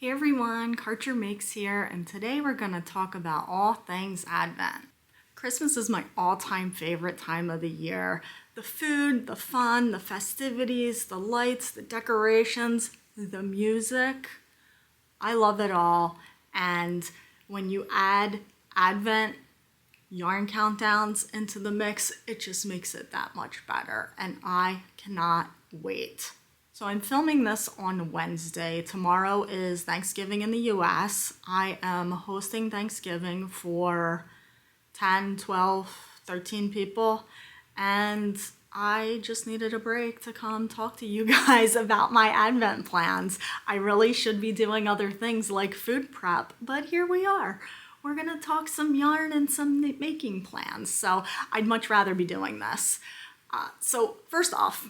Hey everyone, Karchermakes here, and today we're going to talk about all things Advent. Christmas is my all-time favorite time of the year. The food, the fun, the festivities, the lights, the decorations, the music. I love it all, and when you add Advent yarn countdowns into the mix, it just makes it that much better, and I cannot wait. So I'm filming this on Wednesday. Tomorrow is Thanksgiving in the US. I am hosting Thanksgiving for 10, 12, 13 people, and I just needed a break to come talk to you guys about my Advent plans. I really should be doing other things like food prep, but here we are. We're gonna talk some yarn and some making plans, so I'd much rather be doing this. So first off,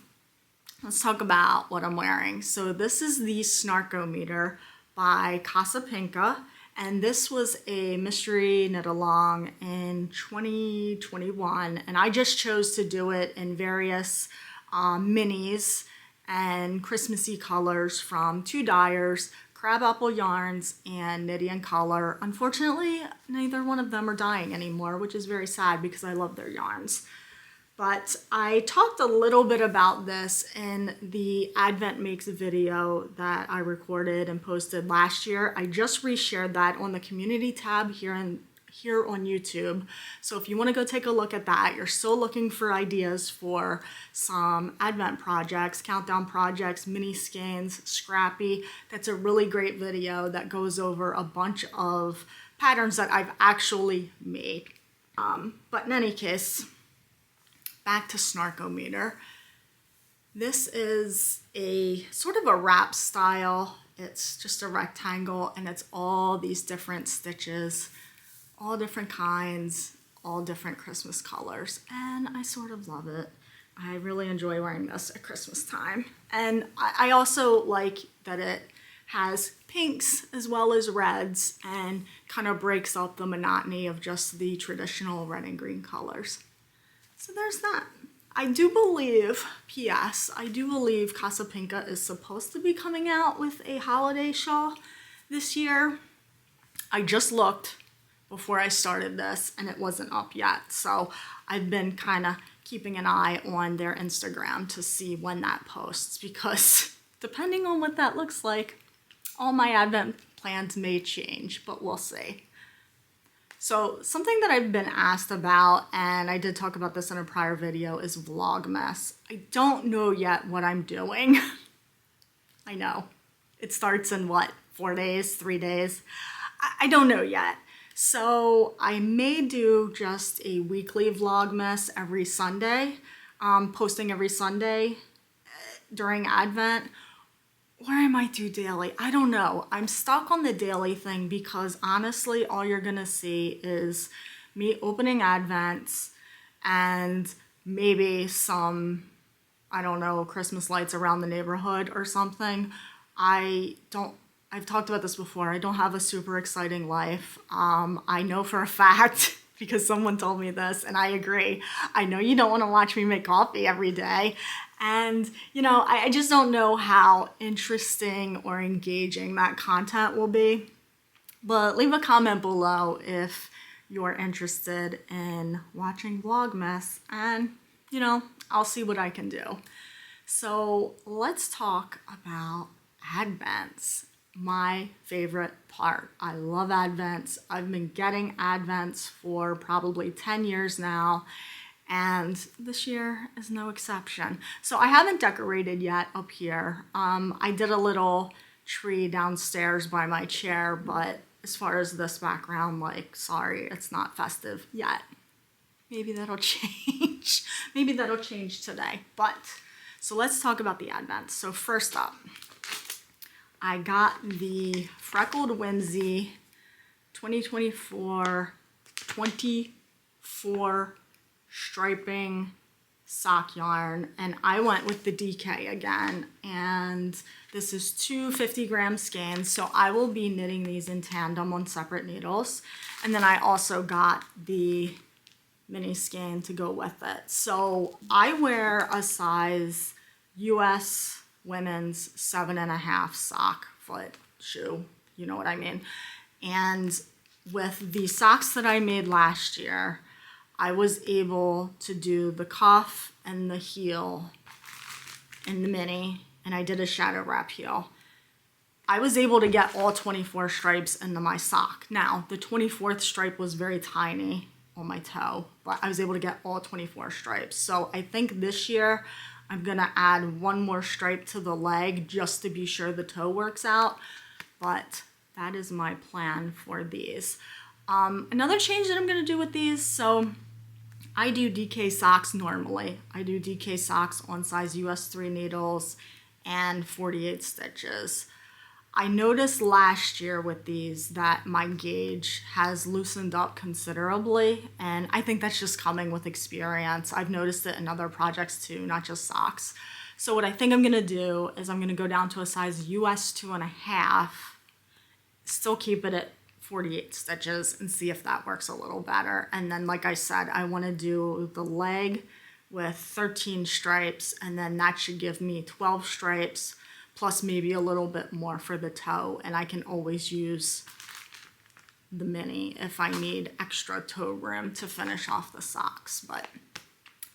let's talk about what I'm wearing. So this is the Snark-o-meter by Karcher, and this was a mystery knit along in 2021, and I just chose to do it in various minis and Christmassy colors from two dyers, Crabapple Yarns and Knitty and Color. Unfortunately, neither one of them are dyeing anymore, which is very sad because I love their yarns. But I talked a little bit about this in the Advent Makes video that I recorded and posted last year. I just reshared that on the community tab here on YouTube. So if you want to go take a look at that, you're still looking for ideas for some Advent projects, countdown projects, mini skeins, scrappy. That's a really great video that goes over a bunch of patterns that I've actually made. But in any case, back to Snark-o-meter. This is a sort of a wrap style. It's just a rectangle and it's all these different stitches, all different kinds, all different Christmas colors, and I sort of love it. I really enjoy wearing this at Christmas time. And I also like that it has pinks as well as reds and kind of breaks up the monotony of just the traditional red and green colors. So there's that. I do believe, P.S., I do believe Karcher is supposed to be coming out with a holiday shawl this year. I just looked before I started this and it wasn't up yet. So I've been kind of keeping an eye on their Instagram to see when that posts, because depending on what that looks like, all my Advent plans may change, but we'll see. So something that I've been asked about, and I did talk about this in a prior video, is Vlogmas. I don't know yet what I'm doing. I know. It starts in what, 4 days, 3 days? I don't know yet. So I may do just a weekly Vlogmas every Sunday, posting every Sunday during Advent. Or I might do daily. I don't know. I'm stuck on the daily thing because honestly, all you're gonna see is me opening Advents and maybe some, I don't know, Christmas lights around the neighborhood or something. I've talked about this before. I don't have a super exciting life. I know for a fact, because someone told me this, and I agree. I know you don't want to watch me make coffee every day. And, you know, I just don't know how interesting or engaging that content will be. But leave a comment below if you're interested in watching Vlogmas, and, you know, I'll see what I can do. So let's talk about Advents. My favorite part. I love Advents. I've been getting Advents for probably 10 years now, and this year is no exception. So I haven't decorated yet up here. I did a little tree downstairs by my chair, but as far as this background, like, sorry, it's not festive yet. Maybe that'll change. Maybe that'll change today. But, so let's talk about the Advents. So first up, I got the Freckled Whimsy 2024 24 striping sock yarn, and I went with the DK again, and this is 2 50-gram skeins, so I will be knitting these in tandem on separate needles. And then I also got the mini skein to go with it. So I wear a size US women's 7.5 sock foot shoe. you know what I mean. And with the socks that I made last year, I was able to do the cuff and the heel in the mini, and I did a shadow wrap heel. I was able to get all 24 stripes into my sock. Now, the 24th stripe was very tiny on my toe, but I was able to get all 24 stripes. So I think this year I'm gonna add one more stripe to the leg just to be sure the toe works out, but that is my plan for these. Another change that I'm gonna do with these, so I do DK socks normally. I do DK socks on size US 3 needles and 48 stitches. I noticed last year with these that my gauge has loosened up considerably, and I think that's just coming with experience. I've noticed it in other projects too, not just socks. So what I think I'm gonna do is I'm gonna go down to a size US 2.5, still keep it at 48 stitches and see if that works a little better. And then, like I said, I wanna do the leg with 13 stripes, and then that should give me 12 stripes, plus maybe a little bit more for the toe, and I can always use the mini if I need extra toe room to finish off the socks. But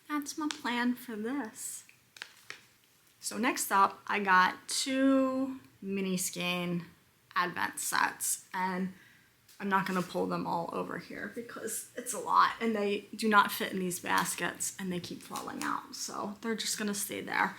that's my plan for this. So next up, I got 2 mini skein advent sets, and I'm not gonna pull them all over here because it's a lot, and they do not fit in these baskets, and they keep falling out, so they're just gonna stay there.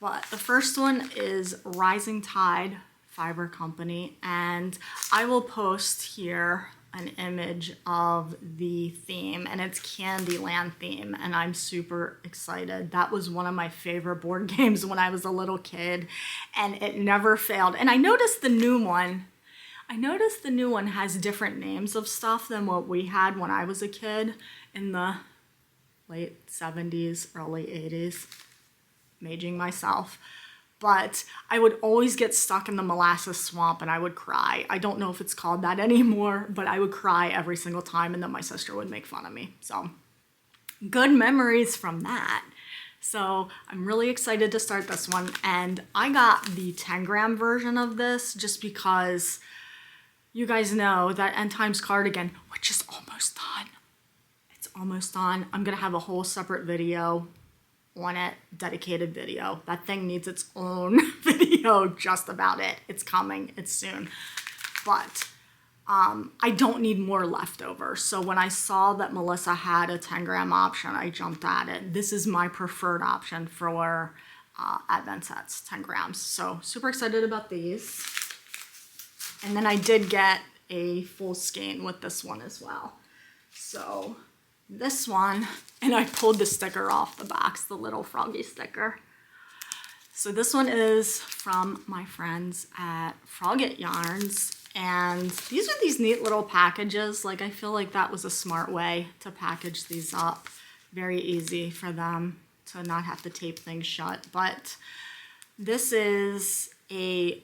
But the first one is Rising Tide Fiber Company, and I will post here an image of the theme, and it's Candyland theme, and I'm super excited. That was one of my favorite board games when I was a little kid, and it never failed. And I noticed the new one has different names of stuff than what we had when I was a kid in the late 70s, early 80s. Aging myself, but I would always get stuck in the molasses swamp and I would cry. I don't know if it's called that anymore, but I would cry every single time, and then my sister would make fun of me. So good memories from that. So I'm really excited to start this one, and I got the 10-gram version of this just because you guys know that End Times cardigan, which is almost done. It's almost done. I'm gonna have a whole separate video on it, dedicated video. That thing needs its own video just about it. It's coming, it's soon. But I don't need more leftover. So when I saw that Melissa had a 10-gram option, I jumped at it. This is my preferred option for advent sets, 10 grams. So super excited about these. And then I did get a full skein with this one as well. So this one, and I pulled the sticker off the box, the little froggy sticker. So this one is from my friends at FrogIt Yarns, and these are these neat little packages. Like, I feel like that was a smart way to package these up. Very easy for them to not have to tape things shut. But this is a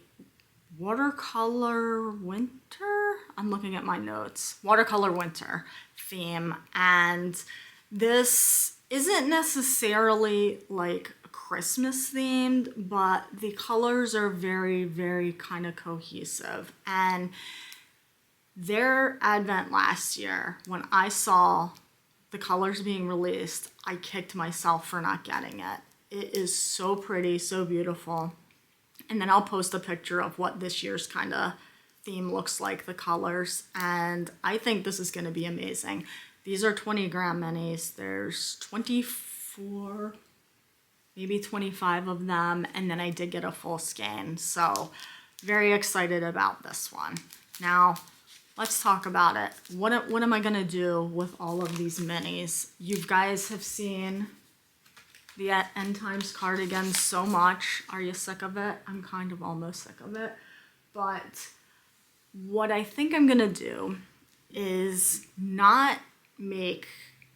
watercolor winter, I'm looking at my notes, watercolor winter theme, and this isn't necessarily like Christmas themed, but the colors are very, very kind of cohesive. And their advent last year, when I saw the colors being released, I kicked myself for not getting it. It is so pretty, so beautiful. And then I'll post a picture of what this year's kind of theme looks like, the colors, and I think this is going to be amazing. These are 20-gram minis. There's 24, maybe 25 of them, and then I did get a full skein, so very excited about this one. Now, let's talk about it. What am I going to do with all of these minis? You guys have seen the End Times cardigan so much. Are you sick of it? I'm kind of almost sick of it, but what I think I'm gonna do is not make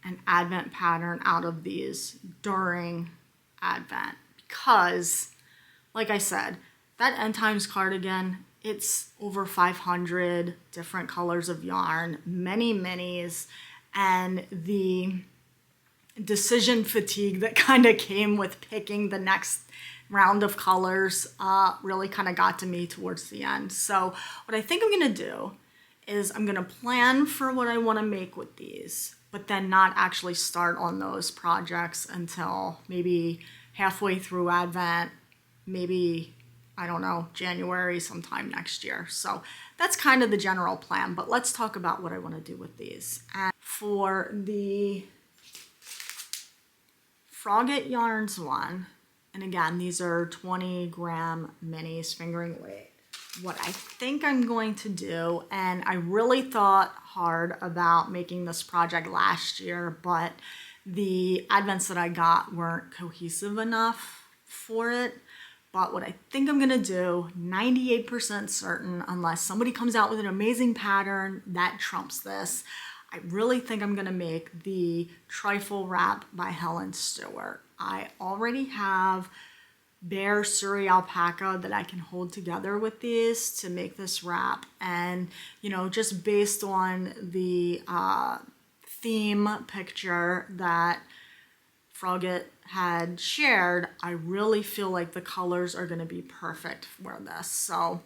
an advent pattern out of these during advent, because like I said, that End Times cardigan, it's over 500 different colors of yarn, many minis, and the decision fatigue that kind of came with picking the next round of colors really kind of got to me towards the end. So what I think I'm gonna do is I'm gonna plan for what I wanna make with these, but then not actually start on those projects until maybe halfway through Advent, maybe, I don't know, January sometime next year. So that's kind of the general plan, but let's talk about what I want to do with these. And for the FrogIt Yarns one, and again, these are 20-gram minis, fingering weight. What I think I'm going to do, and I really thought hard about making this project last year, but the advents that I got weren't cohesive enough for it. But what I think I'm gonna do, 98% certain, unless somebody comes out with an amazing pattern that trumps this, I really think I'm gonna make the trifle wrap by Helen Stewart. I already have bare Surrey alpaca that I can hold together with these to make this wrap. And, you know, just based on the theme picture that FrogIt had shared, I really feel like the colors are going to be perfect for this. So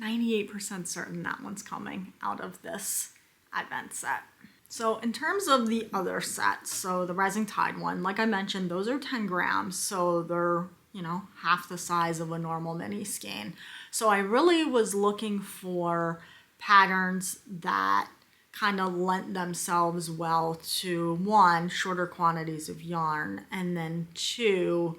98% certain that one's coming out of this advent set. So in terms of the other sets, so the Rising Tide one, like I mentioned, those are 10 grams. So they're, you know, half the size of a normal mini skein. So I really was looking for patterns that kind of lent themselves well to, one, shorter quantities of yarn, and then two,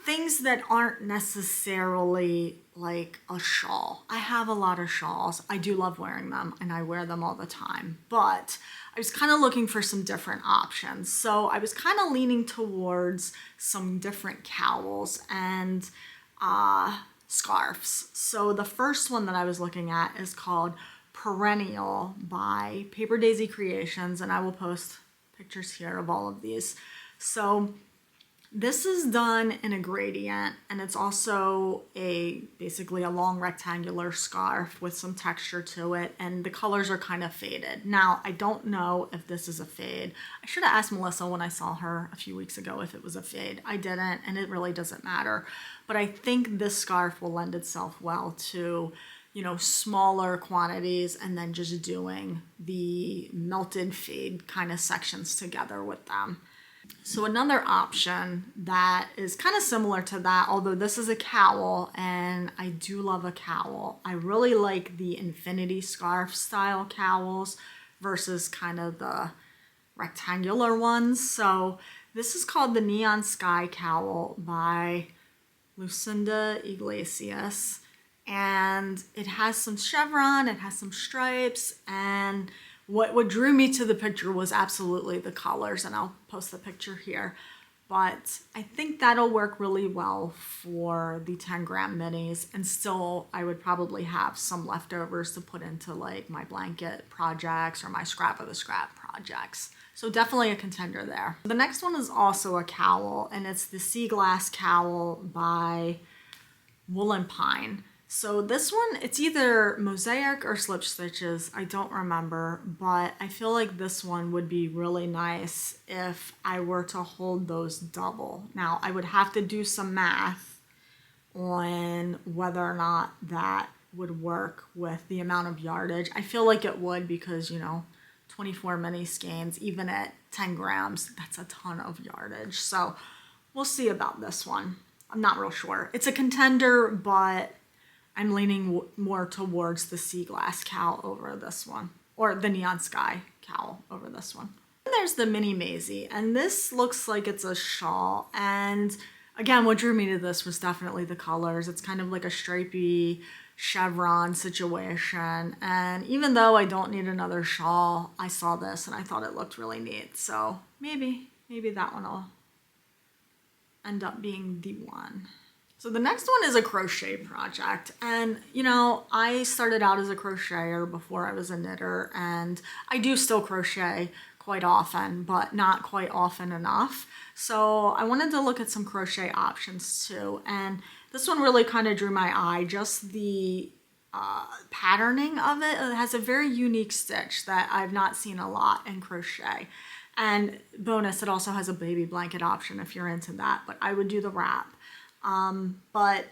things that aren't necessarily like a shawl. I have a lot of shawls. I do love wearing them and I wear them all the time, but I was kind of looking for some different options. So I was kind of leaning towards some different cowls and scarves. So the first one that I was looking at is called Perennial by Paper Daisy Creations, and I will post pictures here of all of these. So this is done in a gradient, and it's also basically a long rectangular scarf with some texture to it, and the colors are kind of faded. Now, I don't know if this is a fade. I should have asked Melissa when I saw her a few weeks ago if it was a fade. I didn't, and it really doesn't matter. But I think this scarf will lend itself well to, you know, smaller quantities and then just doing the melted fade kind of sections together with them. So another option that is kind of similar to that, although this is a cowl, and I do love a cowl. I really like the infinity scarf style cowls versus kind of the rectangular ones. So this is called the Neon Sky Cowl by Lucinda Iglesias, and it has some chevron, it has some stripes, and what drew me to the picture was absolutely the colors, and I'll post the picture here. But I think that'll work really well for the 10-gram minis, and still I would probably have some leftovers to put into like my blanket projects or my scrap of the scrap projects. So definitely a contender there. The next one is also a cowl, and it's the Sea Glass Cowl by Woolen Pine. So this one, it's either mosaic or slip stitches, I don't remember, but I feel like this one would be really nice if I were to hold those double. Now, I would have to do some math on whether or not that would work with the amount of yardage. I feel like it would because, you know, 24 mini skeins, even at 10 grams, that's a ton of yardage. So we'll see about this one. I'm not real sure. It's a contender, but I'm leaning more towards the Sea Glass Cowl over this one, or the Neon Sky Cowl over this one. And there's the Mini Maisie, and this looks like it's a shawl. And again, what drew me to this was definitely the colors. It's kind of like a stripy chevron situation. And even though I don't need another shawl, I saw this and I thought it looked really neat. So maybe that one will end up being the one. So the next one is a crochet project, and you know, I started out as a crocheter before I was a knitter, and I do still crochet quite often, but not quite often enough. So I wanted to look at some crochet options too, and this one really kind of drew my eye. Just the patterning of it. It has a very unique stitch that I've not seen a lot in crochet. And bonus, it also has a baby blanket option if you're into that, but I would do the wrap. But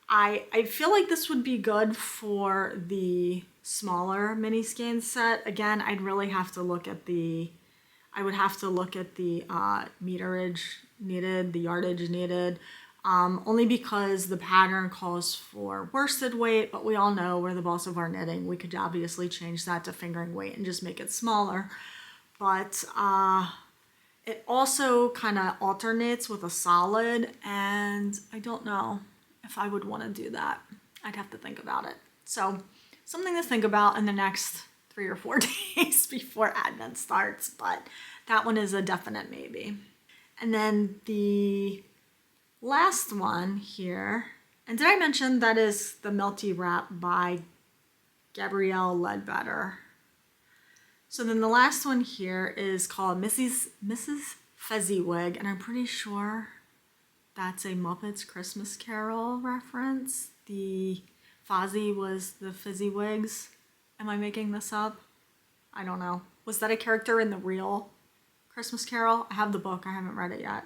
I feel like this would be good for the smaller mini skein set. Again, I'd really have to look at the, I would have to look at the meterage needed, the yardage needed, only because the pattern calls for worsted weight, but we all know we're the boss of our knitting. We could obviously change that to fingering weight and just make it smaller. But it also kind of alternates with a solid, and I don't know if I would want to do that. I'd have to think about it. So something to think about in the next 3 or 4 days before Advent starts, but that one is a definite maybe. And then the last one here, and did I mention that is the Melty Wrap by Gabrielle Ledbetter. So then the last one here is called Mrs. Fezziwig, and I'm pretty sure that's a Muppets Christmas Carol reference. The Fozzie was the Fezziwigs. Am I making this up? I don't know. Was that a character in the real Christmas Carol? I have the book. I haven't read it yet.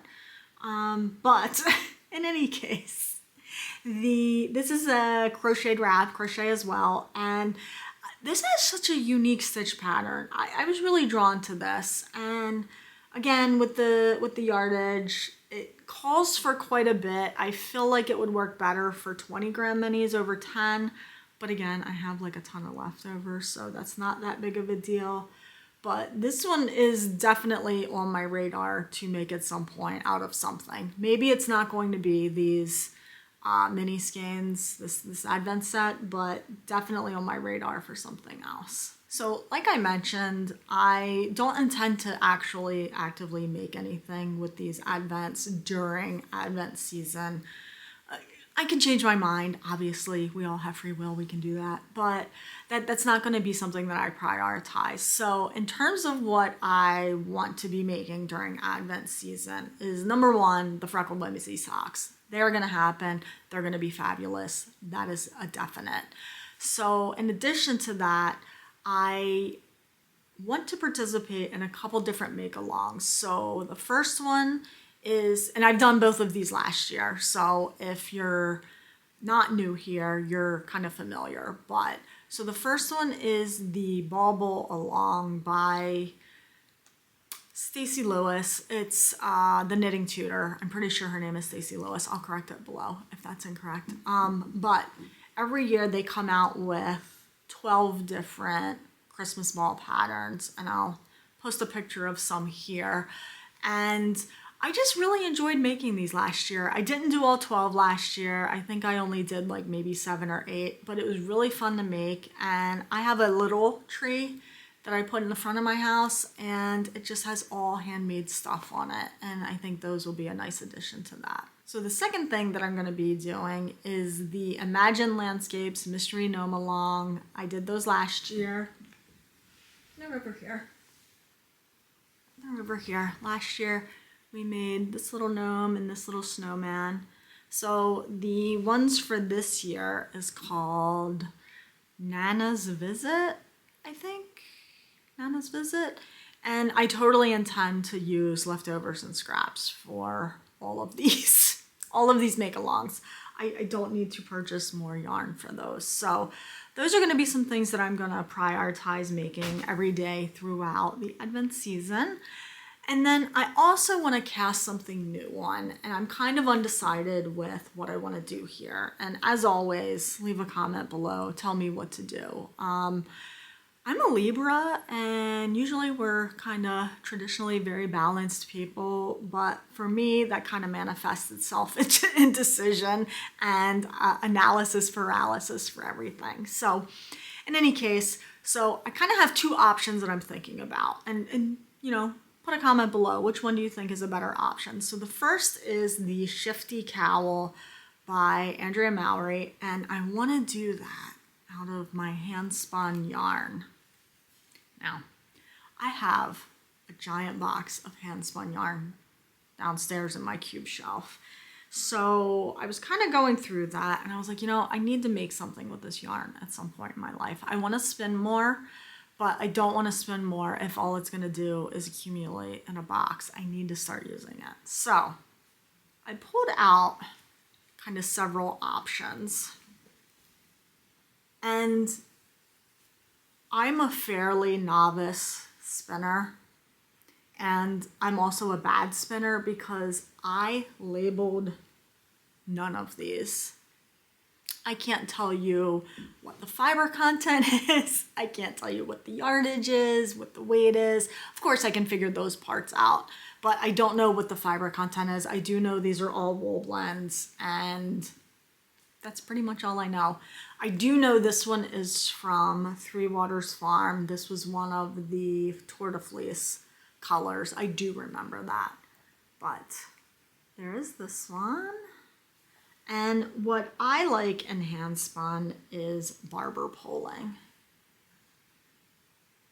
But in any case, this is a crocheted wrap, crochet as well, and this has such a unique stitch pattern. I was really drawn to this, and again with the yardage, it calls for quite a bit. I feel like it would work better for 20 gram minis over 10, but again, I have like a ton of leftovers, so that's not that big of a deal. But this one is definitely on my radar to make at some point out of something. Maybe it's not going to be these mini skeins, this Advent set, but definitely on my radar for something else. So like I mentioned, I don't intend to actually actively make anything with these Advents during Advent season. I can change my mind. Obviously, we all have free will. We can do that. But that's not going to be something that I prioritize. So in terms of what I want to be making during Advent season is, number one, the Freckled Whimsy socks. They're going to happen. They're going to be fabulous. That is a definite. So in addition to that, I want to participate in a couple different make-alongs. So the first one is, and I've done both of these last year, so if you're not new here, you're kind of familiar. But so the first one is the Bauble Along by Stacey Lewis. It's the knitting tutor. I'm pretty sure her name is Stacey Lewis. I'll correct it below if that's incorrect. But every year they come out with 12 different Christmas ball patterns, and I'll post a picture of some here. And I just really enjoyed making these last year. I didn't do all 12 last year. I think I only did like maybe 7 or 8, but it was really fun to make. And I have a little tree that I put in the front of my house, and it just has all handmade stuff on it. And I think those will be a nice addition to that. So the second thing that I'm going to be doing is the Imagine Landscapes Mystery Gnome Along. I did those last year. They're over here. They're over here. Last year we made this little gnome and this little snowman. So the ones for this year is called Nana's Visit, I think. Nana's Visit. And I totally intend to use leftovers and scraps for all of these make-alongs. I don't need to purchase more yarn for those. So those are going to be some things that I'm going to prioritize making every day throughout the Advent season. And then I also want to cast something new on, and I'm kind of undecided with what I want to do here. And as always, leave a comment below. Tell me what to do. I'm a Libra, and usually we're kind of traditionally very balanced people, but for me, that kind of manifests itself into indecision and analysis paralysis for everything. So in any case, so I kind of have two options that I'm thinking about, and you know, put a comment below. Which one do you think is a better option? So the first is the Shifty Cowl by Andrea Mowry, and I want to do that out of my hand spun yarn. Now, I have a giant box of hand spun yarn downstairs in my cube shelf. So I was kind of going through that, and I was like, you know, I need to make something with this yarn at some point in my life. I want to spin more, but I don't want to spend more if all it's going to do is accumulate in a box. I need to start using it. So I pulled out kind of several options. And I'm a fairly novice spinner. And I'm also a bad spinner because I labeled none of these. I can't tell you what the fiber content is. I can't tell you what the yardage is, what the weight is. Of course, I can figure those parts out, but I don't know what the fiber content is. I do know these are all wool blends, and that's pretty much all I know. I do know this one is from Three Waters Farm. This was one of the Tour de Fleece colors. I do remember that. But there is this one. And what I like in hand spun is barber poling.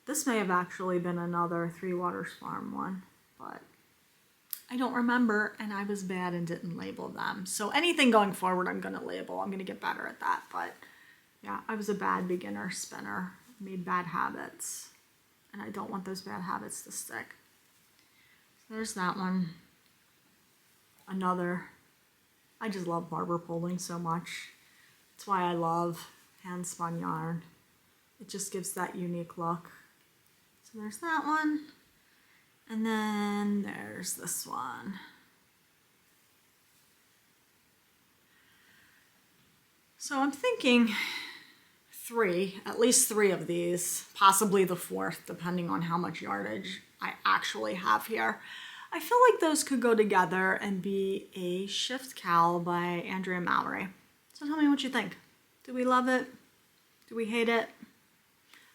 This may have actually been another Three Waters Farm one, but I don't remember, and I was bad and didn't label them. So anything going forward, I'm going to label. I'm going to get better at that. But yeah, I was a bad beginner spinner. Made bad habits, and I don't want those bad habits to stick. So there's that one. Another. I just love barber poling so much. That's why I love hand spun yarn. It just gives that unique look. So there's that one. And then there's this one. So I'm thinking at least three of these, possibly the fourth, depending on how much yardage I actually have here. I feel like those could go together and be a shift cowl by Andrea Mallory. So tell me what you think. Do we love it? Do we hate it?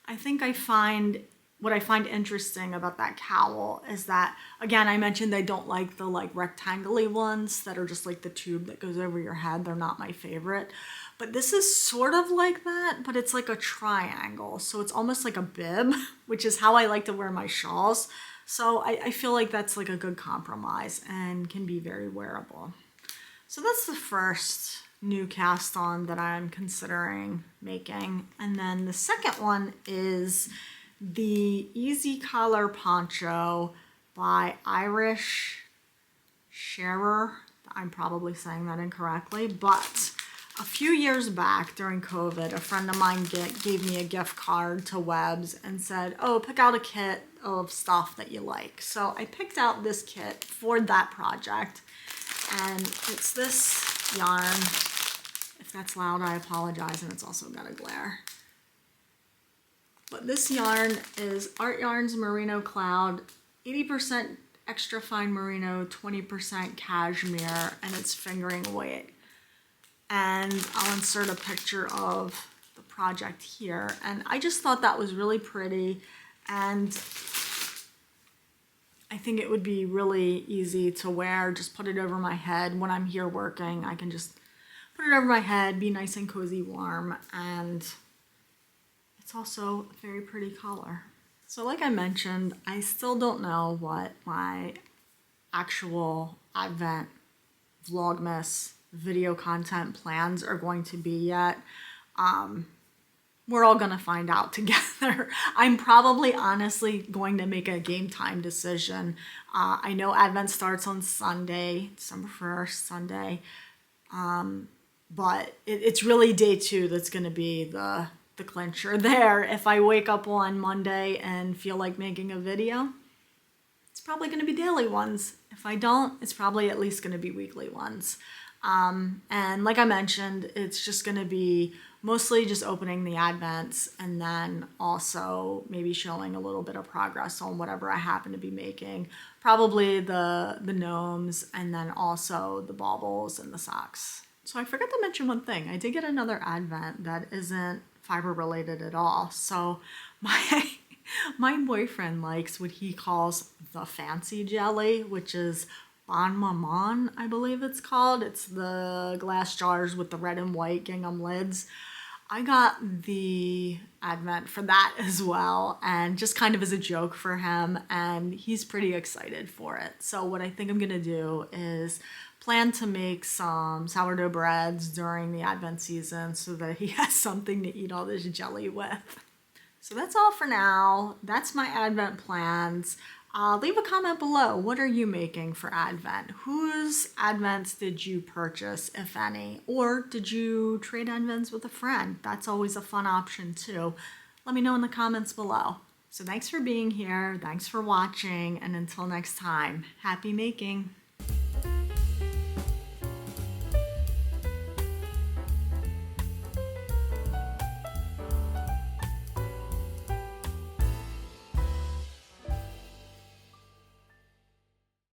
I think what I find interesting about that cowl is that, again, I mentioned I don't like the rectangle-y ones that are just like the tube that goes over your head. They're not my favorite. But this is sort of like that, but it's like a triangle. So it's almost like a bib, which is how I like to wear my shawls. So I feel like that's like a good compromise and can be very wearable. So that's the first new cast on that I'm considering making. And then the second one is the Easy Collar Poncho by Irish Sharer. I'm probably saying that incorrectly, but a few years back during COVID, a friend of mine gave me a gift card to Webb's and said, oh, pick out a kit of stuff that you like. So I picked out this kit for that project, and it's this yarn. If that's loud, I apologize, and it's also got a glare. But this yarn is Art Yarns Merino Cloud, 80% extra fine merino, 20% cashmere, and it's fingering weight. And I'll insert a picture of the project here. And I just thought that was really pretty. And I think it would be really easy to wear. Just put it over my head. When I'm here working, I can just put it over my head, be nice and cozy warm. And it's also a very pretty color. So like I mentioned, I still don't know what my actual Advent Vlogmas video content plans are going to be yet. We're all gonna find out together. I'm probably honestly going to make a game time decision. I know Advent starts on Sunday, December 1st, Sunday. But it's really day 2 that's gonna be the clincher there. If I wake up on Monday and feel like making a video, it's probably gonna be daily ones. If I don't, it's probably at least gonna be weekly ones. And like I mentioned, it's just going to be mostly just opening the Advents and then also maybe showing a little bit of progress on whatever I happen to be making. Probably the gnomes and then also the baubles and the socks. So I forgot to mention one thing. I did get another Advent that isn't fiber related at all. So my boyfriend likes what he calls the fancy jelly, which is Bon Maman, I believe it's called. It's the glass jars with the red and white gingham lids. I got the Advent for that as well, and just kind of as a joke for him, and he's pretty excited for it. So what I think I'm gonna do is plan to make some sourdough breads during the Advent season so that he has something to eat all this jelly with. So that's all for now. That's my Advent plans. Leave a comment below. What are you making for Advent? Whose Advents did you purchase, if any? Or did you trade Advents with a friend? That's always a fun option too. Let me know in the comments below. So thanks for being here. Thanks for watching. And until next time, happy making.